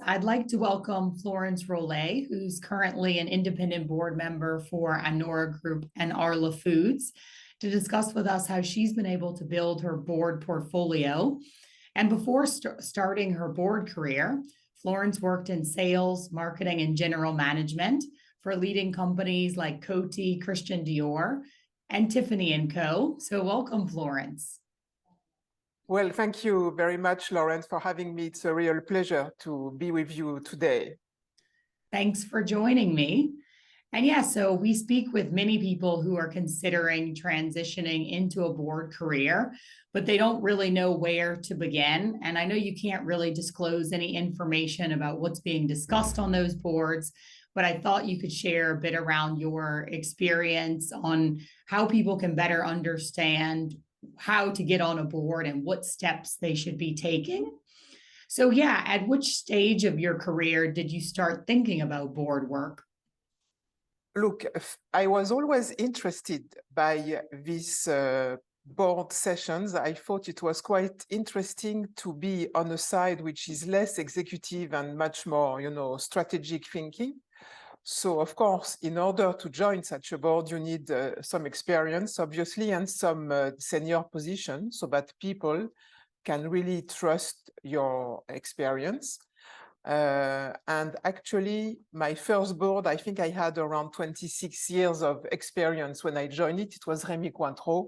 I'd like to welcome Florence Rollet, who's currently an independent board member for Anora Group and Arla Foods, to discuss with us how she's been able to build her board portfolio. And before starting her board career, Florence worked in sales, marketing, and general management for leading companies like Coty, Christian Dior, and Tiffany & Co. So welcome, Florence. Well, thank you very much, Lawrence, for having me. It's a real pleasure to be with you today. Thanks for joining me. And yeah, so we speak with many people who are considering transitioning into a board career, but they don't really know where to begin. And I know you can't really disclose any information about what's being discussed on those boards, but I thought you could share a bit around your experience on how people can better understand how to get on a board and what steps they should be taking. So yeah, at which stage of your career did you start thinking about board work? Look, I was always interested by these board sessions. I thought it was quite interesting to be on a side which is less executive and much more, strategic thinking. So, of course, in order to join such a board, you need some experience, obviously, and some senior position so that people can really trust your experience. And actually, my first board, I think I had around 26 years of experience when I joined it. It was Rémy Cointreau,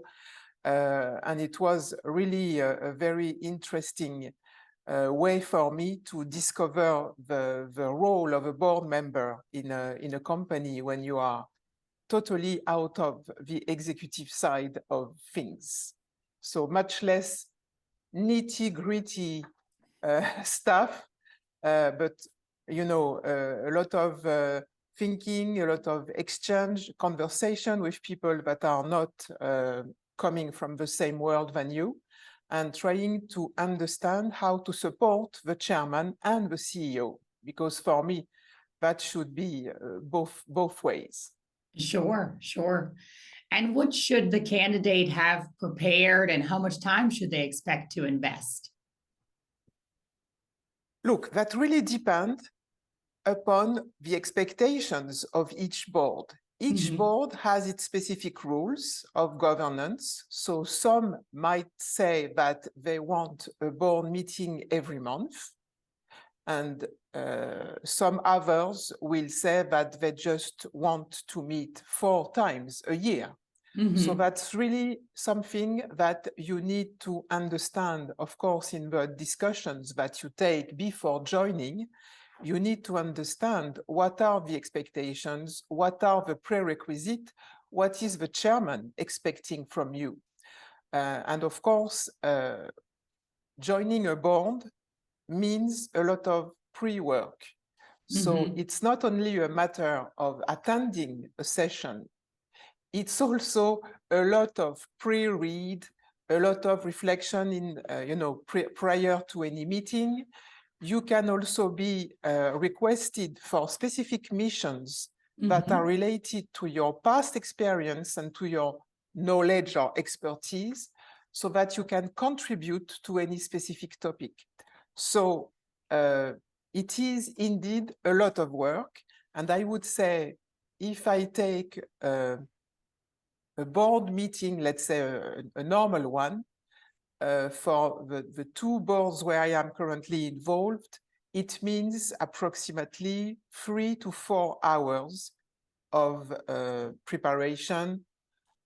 and it was really a very interesting way for me to discover the role of a board member in a company when you are totally out of the executive side of things. So much less nitty-gritty stuff, but a lot of thinking, a lot of exchange, conversation with people that are not coming from the same world than you, and trying to understand how to support the chairman and the CEO, because for me, that should be both ways. Sure. And what should the candidate have prepared and how much time should they expect to invest? Look, that really depends upon the expectations of each board. Each board has its specific rules of governance. So some might say that they want a board meeting every month, and some others will say that they just want to meet 4 times a year. So that's really something that you need to understand, of course, in the discussions that you take before joining. You need to understand what are the expectations, what are the prerequisites, what is the chairman expecting from you. And of course, joining a board means a lot of pre-work. So it's not only a matter of attending a session, it's also a lot of pre-read, a lot of reflection in, prior to any meeting. You can also be requested for specific missions that are related to your past experience and to your knowledge or expertise, so that you can contribute to any specific topic. So it is indeed a lot of work. And I would say, if I take a board meeting, let's say a normal one, for the 2 boards where I am currently involved, it means approximately 3 to 4 hours of preparation,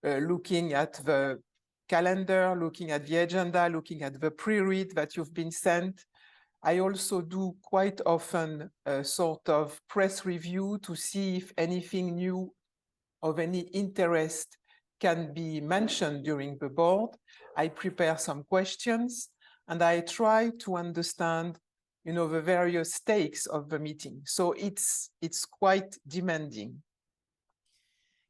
looking at the calendar, looking at the agenda, looking at the pre-read that you've been sent. I also do quite often a sort of press review to see if anything new of any interest can be mentioned during the board. I prepare some questions and I try to understand, the various stakes of the meeting. So it's quite demanding.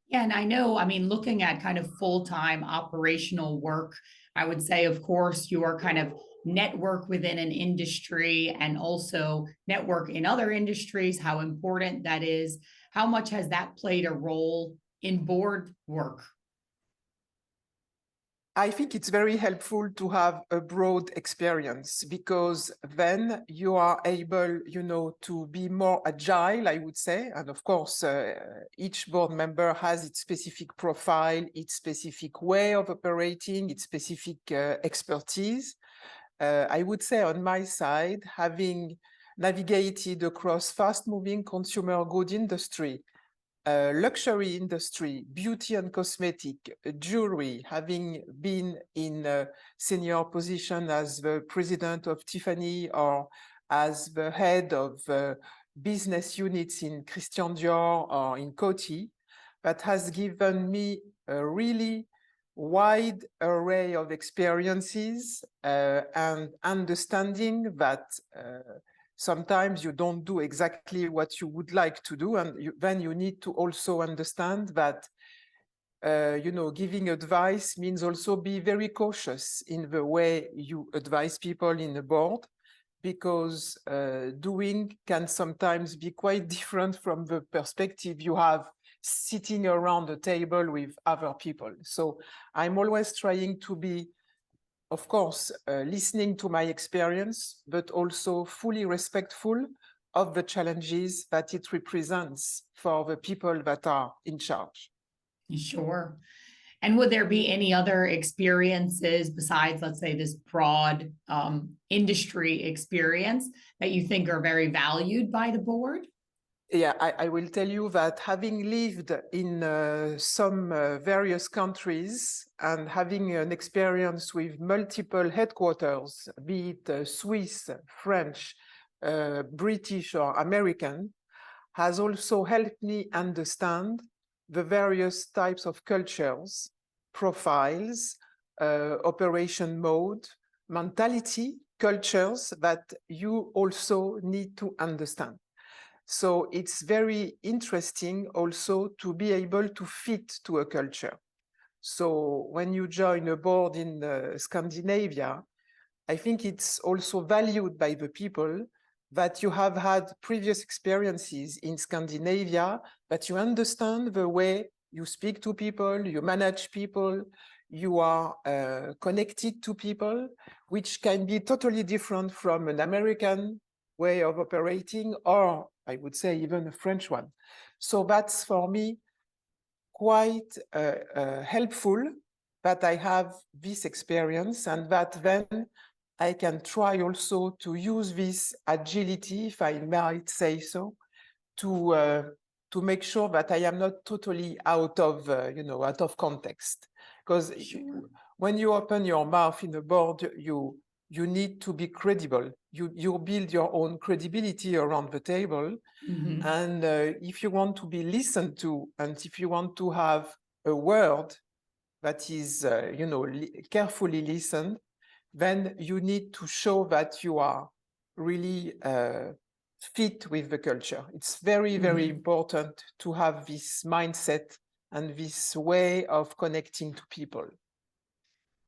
Yeah, and I know, looking at kind of full-time operational work, I would say, of course, your kind of network within an industry and also network in other industries, how important that is. How much has that played a role in board work? I think it's very helpful to have a broad experience because then you are able, to be more agile, I would say. And of course, each board member has its specific profile, its specific way of operating, its specific expertise. I would say on my side, having navigated across fast-moving consumer good industry, luxury industry, beauty and cosmetic, jewelry, having been in a senior position as the president of Tiffany or as the head of business units in Christian Dior or in Coty, that has given me a really wide array of experiences and understanding that sometimes you don't do exactly what you would like to do. And then you need to also understand that, giving advice means also be very cautious in the way you advise people in a board, because doing can sometimes be quite different from the perspective you have sitting around the table with other people. So I'm always trying to be, of course, listening to my experience, but also fully respectful of the challenges that it represents for the people that are in charge. Sure. And would there be any other experiences besides, let's say, this broad industry experience that you think are very valued by the board? Yeah, I will tell you that having lived in some various countries and having an experience with multiple headquarters, be it Swiss, French, British or American, has also helped me understand the various types of cultures, profiles, operation mode, mentality, cultures that you also need to understand. So it's very interesting also to be able to fit to a culture. So when you join a board in Scandinavia, I think it's also valued by the people that you have had previous experiences in Scandinavia, that you understand the way you speak to people, you manage people, you are connected to people, which can be totally different from an American way of operating, or I would say even a French one. So that's for me quite helpful that I have this experience, and that then I can try also to use this agility, if I might say so, to make sure that I am not totally out of out of context. Because when you open your mouth in a board, you need to be credible. You build your own credibility around the table. Mm-hmm. And if you want to be listened to, and if you want to have a word that is, carefully listened, then you need to show that you are really fit with the culture. It's very, very important to have this mindset and this way of connecting to people.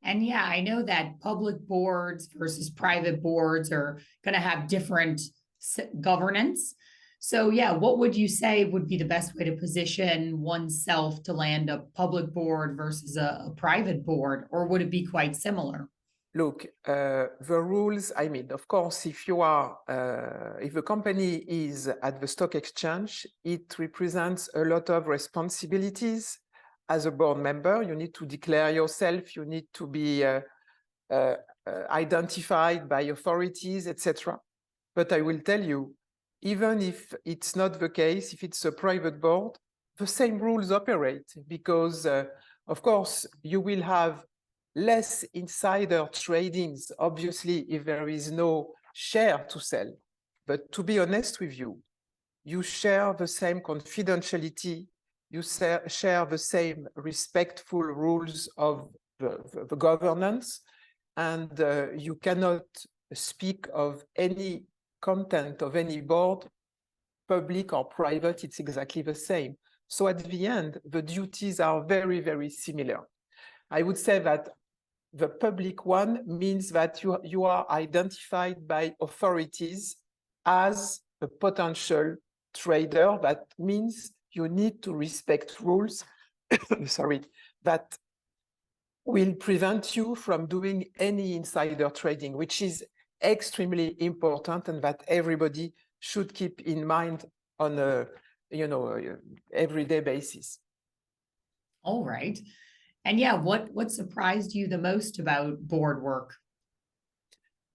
And yeah, I know that public boards versus private boards are going to have different governance. So yeah, what would you say would be the best way to position oneself to land a public board versus a private board, or would it be quite similar? Look, the rules, I mean, of course, if the company is at the stock exchange, it represents a lot of responsibilities. As a board member, you need to declare yourself, you need to be identified by authorities, etc. But I will tell you, even if it's not the case, if it's a private board, the same rules operate, because, of course, you will have less insider tradings, obviously, if there is no share to sell. But to be honest with you, you share the same confidentiality, you share the same respectful rules of the governance, and you cannot speak of any content of any board, public or private, it's exactly the same. So at the end, the duties are very, very similar. I would say that the public one means that you are identified by authorities as a potential trader. That means you need to respect rules, sorry, that will prevent you from doing any insider trading, which is extremely important and that everybody should keep in mind on a everyday basis. All right. And yeah, what surprised you the most about board work?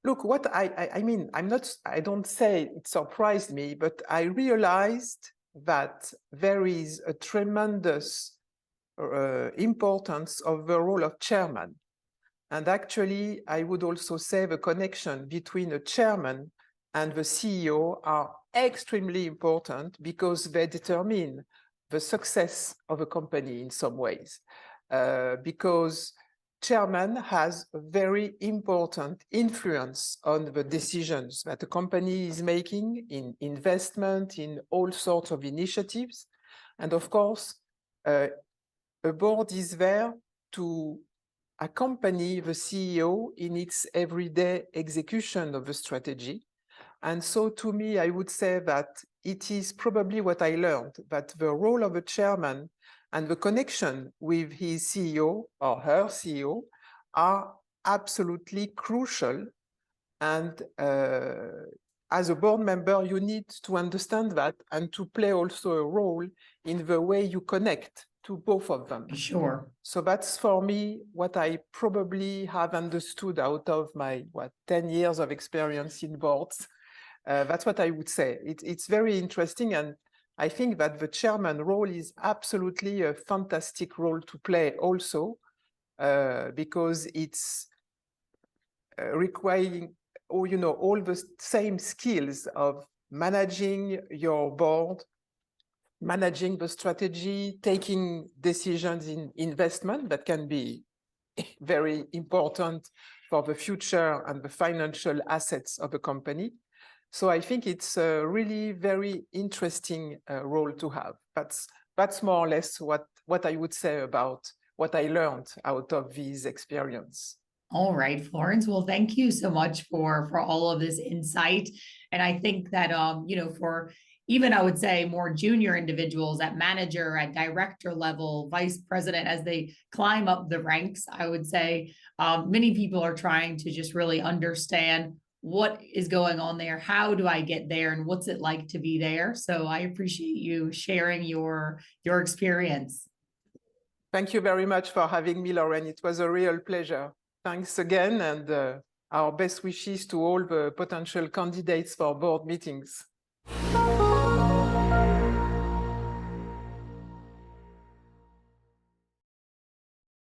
Look, what I mean, I don't say it surprised me, but I realized that there is a tremendous importance of the role of chairman. And actually, I would also say the connection between a chairman and the CEO are extremely important because they determine the success of a company in some ways. Because chairman has a very important influence on the decisions that a company is making in investment, in all sorts of initiatives. And of course, a board is there to accompany the CEO in its everyday execution of the strategy. And so to me, I would say that it is probably what I learned, that the role of a chairman and the connection with his CEO or her CEO are absolutely crucial. And as a board member, you need to understand that and to play also a role in the way you connect to both of them. Sure. So that's for me what I probably have understood out of my 10 years of experience in boards. That's what I would say. It's very interesting, and I think that the chairman role is absolutely a fantastic role to play also, because it's requiring all the same skills of managing your board, managing the strategy, taking decisions in investment that can be very important for the future and the financial assets of a company. So I think it's a really very interesting role to have. That's more or less what I would say about what I learned out of this experience. All right, Florence. Well, thank you so much for all of this insight. And I think that for even I would say more junior individuals at manager, at director level, vice president, as they climb up the ranks, I would say many people are trying to just really understand what is going on there. How do I get there, and what's it like to be there? So I appreciate you sharing your experience. Thank you very much for having me, Lauren. It was a real pleasure. Thanks again, and our best wishes to all the potential candidates for board meetings.